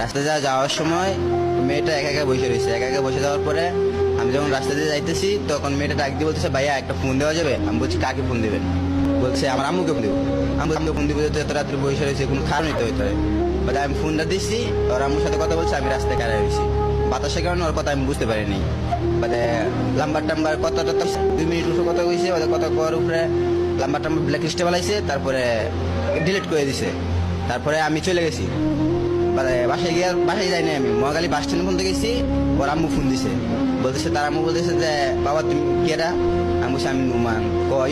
রাস্তা যাওয়ার সময় মেয়েটা একা একা বসে রয়েছে। একা একা বসে যাওয়ার পরে আমি যখন রাস্তা দিয়ে যাইতেছি তখন মেয়েটা ডাক দিয়ে বলতেছে, ভাইয়া একটা ফোন দেওয়া যাবে? আমি বলছি, কাকে ফোন দেবেন? বলছে, আমার আম্মুকে ফোন দেবো। আমি ফোন দিব, এত রাত্রে বসে রয়েছে, কোনো কারণ হইতে হইতে হয়। আমি ফোনটা দিচ্ছি, ওর আম্মুর সাথে কথা বলছে, আমি রাস্তায় কারা রয়েছি। বাতাসের কারণে ওর কথা আমি বুঝতে পারিনি। লাম্বার টাম্বার কথাটা 2 মিনিট উপরে কথা কইছে, কথা কওয়ার উপরে লাম্বার টাম্বার ব্ল্যাক লিস্টে বানাইছে, তারপরে ডিলিট করে দিছে। তারপরে আমি চলে গেছি বাসায় গিয়ে। বাসায় যাইনি, আমি মহাখালী বাস স্ট্যান্ড ফোন গেছি। ওর আম্মু ফোন দিছে, বলতেছে, তার আম্মু বলতেছে যে, বাবা তুমি কেরা? আমি বলছি, আমি নুমান।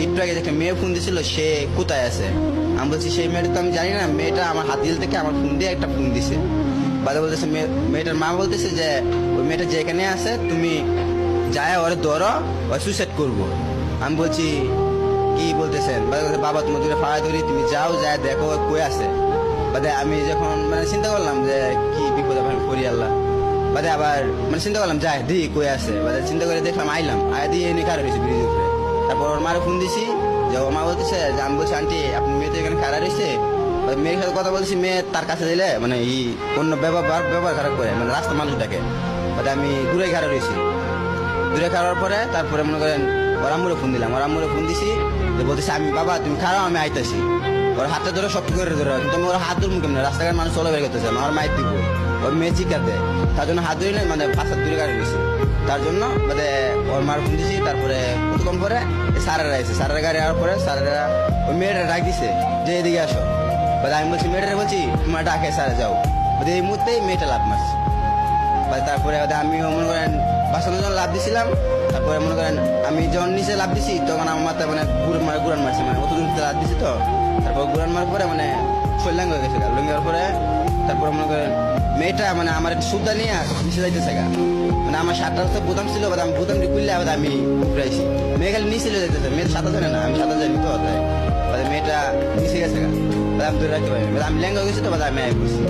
একটু আগে একটা মেয়ে ফোন দিছিল, সে কোথায় আছে? আমি বলছি, সেই মেয়েটা তো আমি জানি না, মেয়েটা আমার হাতিল থেকে আমার ফোন দিয়ে একটা ফোন দিছে। বাদে বলতেছে, মেয়েটার মা বলতেছে যে, ওই মেয়েটা যেখানে আছে তুমি যায় ওরে ধরো, ও সুইসাইড করবো। আমি বলছি, কি বলতেছেন? বাবা তোমার দূরে ফাড়া ধরি, তুমি যাও, যায় দেখো কই আছে। আমি যখন চিন্তা করলাম যে কি বিপদ করি আল্লাহ, আবার চিন্তা করলাম যাই দি কই আছে। চিন্তা করে দেখলাম, আইলাম দিয়ে এনে কারা রয়েছে ব্রিজের উপরে। তারপর ওর মারে ফোন দিছি, যে ওর মা বলতেছে যে, আমি বলছি, আন্টি আপনি মেয়ে তো এখানে কারা রয়েছে। মেয়ের সাথে কথা বলছি, মেয়ে তার কাছে দিলে অন্য ব্যবহার খারাপ করে, রাস্তা মানুষ ডাকে। আমি দূরে খাড়া রয়েছি। দূরে খাওয়ার পরে তারপরে মনে করেন ওর আম্মুরে ফোন দিলাম। ওর আম্মুরে ফোন দিছি, বলতেছি, আমি বাবা তুমি খারাপ, আমি আইতাছি। ওর হাতটা ধরে শক্ত করে ধরে, কিন্তু আমি ওর হাত ধরবো কেমন? রাস্তাঘাট মানুষ চলে বের করতেছে, আমার মায়ের দিব। ওর মেয়ে চিকার দেয়, তার জন্য হাত ধরি না, 5 হাত দূরে গাড়ি রয়েছে। তার জন্য ওর মার ফোন দিছি। তারপরে কতক্ষণ পরে স্যারেরা এসে, স্যারের গাড়ি আসার পরে স্যারেরা ওই মেয়েটা ডাক দিছে যে, এদিকে আসো। আমি বলছি, মেয়েটা বলছি তোমার ডাকে স্যারে যাও। এই মুহূর্তেই মেয়েটা লাভ মারছে। তারপরে আমি মনে করেন বাসানোর জন্য লাভ দিছিলাম। তারপরে মনে করেন আমি যখন নিচে লাভ দিছি, তখন আমার মাথায় গুড়ান মারছে, অত দূর লাভ দিছি তো। তারপর গুড়ান মারার পরে শৈলাং হয়ে গেছে। লঙ্গিয়ার পরে তারপরে মনে করেন মেয়েটা আমার একটা সুদ্ধা নিয়ে নিচে যাইতেছে গা। আমার 7টা তো বোতাম ছিল, আমি বোতাম খুললে আমি উপরাইছি। মেয়ে খালি নিচে যাইতেছে, মেয়েটা সাঁতার জানে না, আমি সাঁতার জানি তো। মেয়েটা নিচে গেছে গা, আমি ধরে রাখতে পারি। আমি ল্যাঙ্গা হয়ে গেছি তো, আমি আয় করছি।